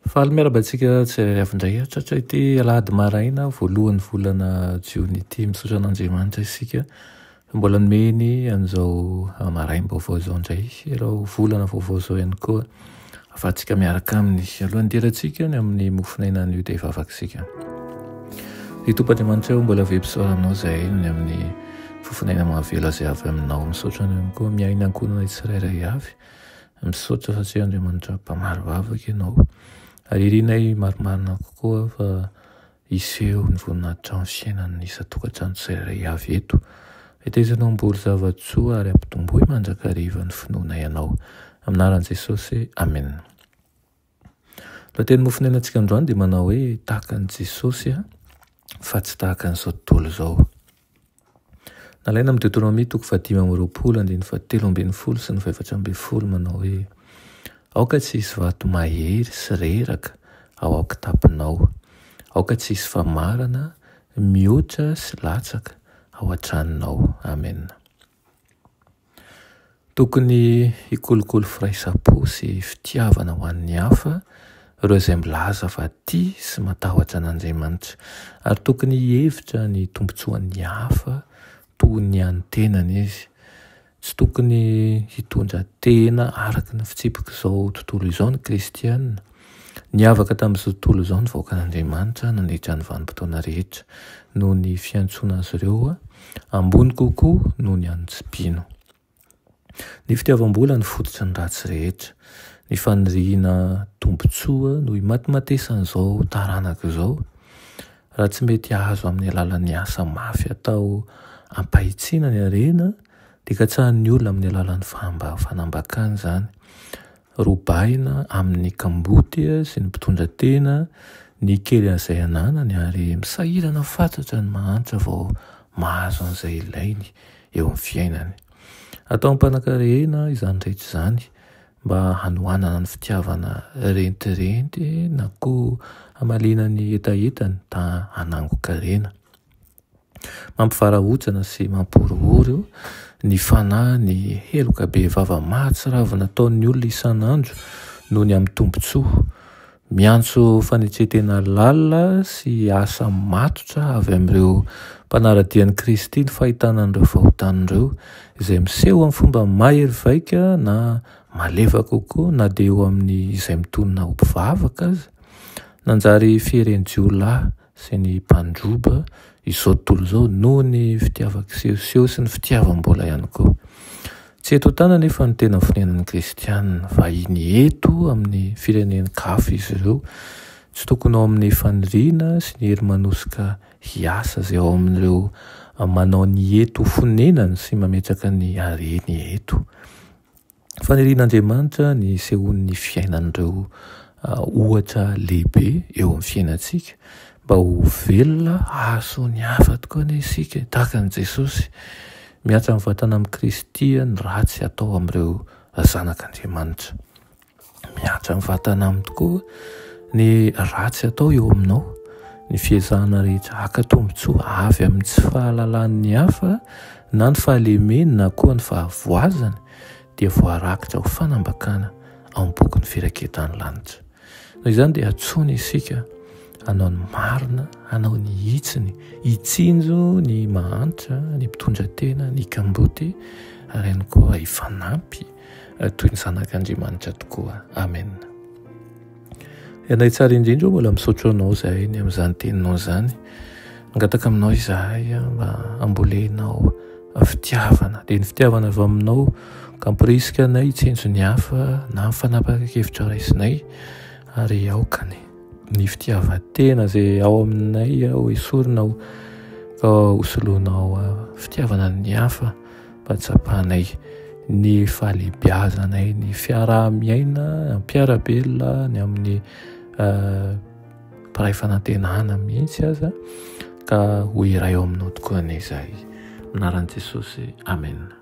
Faly miarabantsika tsy avindray tratra ity alahady maraina voalohan'ny volana jiony ity misaotra an'Andriamanitra isika mbola nomeny an'izao maraim-baovao zao indray ireo volana vaovao zao ihany koa afahantsika miaraka amin'ny alohan'ny deratsika ny amin'ny mofinaina an'io dia vavakisika ny Tompoandriamanitra eo mbola vempisaoranao zay ny amin'ny fofinaina mahavela zay avy aminao misaotra ihany koa miaina ankonana tsirairay avy misaotra satria Andriamanitra mpamary vavaka ianao ary irinay marimarina kokoa fa iseho ny voninahitra amin'ny fiainan'ny isa-tokantrano tsirairay avy eto hetezanao mboly zavatsoa ary ampitombohy mandrakariva ny finoana ianao aminaran'i Jesosy amen. Lohateny mofinainantsika androany dia manao hoe tahakan'i Jesosy fa tsy tahakan'izao tontolo izao. Nalaina amin'ny Deutéronomie 5:20 sy ny 4:10 manao hoe aoka tsy hisy vato mahery sy reraka ao aokitapinao, aoka tsy hisy famarana, mihoatra sy latsaka ao an-tranonao. Amen. Tokony hikolokolo firaisapo sy fitiavana ho an'ny hafa ireo izay milaza fa tia sy matahotra an'Andriamanitra ary tokony hihevitra ny tombontsoan'ny hafa toy ny an'ny tenany izy. Tsy tokony hitondra tena araka ny fitsipika izao tontolo izao ny kristianina. Niavaka tamin'izao tontolo izao ny vahoakan'Andriamanitra nandritra ny vanim-potoana rehetra noho ny fiantsoana azy ireo ambony kokoa noho ny an'ny-tsimpino. Ny fitiavam-bola ny fototra ny ratsy rehetra. Ny faniriana tombontsoa no himatimatisan'izao taranaka izao. Raha tsy mety azo amin'ny alalan'ny asa mafy atao ampahitsiana ny harena dia katsahan'ny olona amin'ny alalan'ny fanambakana izany. Robaina amin'ny kamboty sy ny mpitondra tena ny kely izay ananany ary misahirana fatratra ny mahantra vao mahazo an'izay ilainy eo amin'ny fiainany. Atao am-panan-karena izany rehetra izany mba hanohanana ny fitiavana rentirenty na koa hamalina ny etaetany ta hanango-karena. Mampivarahontsana sy mampihorohoro ny fanahy ny heloka be vava-mahatsy ravina nataon'ny olona isan'andro noho ny amin'ny tombontsoa. Miantso fanetsetena lalina sy asa matotra avy amin'ireo mpanaradian'i Kristy ny fahitana an'ireo fahotan'ireo izay miseho amin'ny fomba mahery vaika na malefaka kokoa na dia eo amin'ny izay mitonina ho mpivavaka aza. Nanjary fiherenjiolahy sy ny mpandroba izao tontolo izao noho ny fitiavaksehoseho sy ny fitiavam-bola ihany koa. Tsy eto tana nefa ny tena finainan'ny kristianina vahiny eto amin'ny firenenen-kafa izy ireo. Tsy tokony ao amin'ny faniriana sy ny hery manosika hiasa izay ao amin'ireo manao ny eto fonenany sy mametraka ny hareny eto. Fanirian'Andriamanitra ny sehoan'ny fiainan'ireo ohatra lehibe eo amin'ny fiainantsika mba ho velona ahaso ny hafa tokoa ny isika tahaka an'i Jesosy. Miatra amin'ny vatana amin'ny Kristy ny ratsy atao amin'ireo zanak'Andriamanitra. Miatra amin'ny vatana amin'ny tokoa ny ratsy atao eo aminao. Ny fiezahana rehetra haka tombontsoa avy amin'ny tsy fahalalan'ny hafa na ny fahalemeny na koa ny fahavoazany dia voarakitra ho fanambakana ao amin'ny boky ny firaketan'ny lanitra. Noho izany dia atsoina isika hanao ny marina, hanao ny hitsiny, hitsinjo ny mahantra, ny mpitondra tena, ny kamboty ary ihany koa hifanampy toy ny zanak'Andriamanitra tokoa. Amen. Ianay tsara indrindra mbola misaotra anao zahay ny amin'izany teninao izany. Mangataka aminao izahay mba ambolenao fitiavana. Dia ny fitiavana avy aminao ka hamporisika anay hitsenjo ny hafa na mifanapaka-kevitra raisinay ary aokany. Ny fitiavan-tena izay ao aminay ho esorinao ka hosoloanao fitiavana ny hafa mba tsapahanay ny fahalehibiazanay, ny fiaraha-miaina, ny mpiara-belona, ny amin'ny mpiray fanantenana mihitsy aza ka ho iray ao aminao tokoa anay izahay. Anaran'i Jesosy. Amen.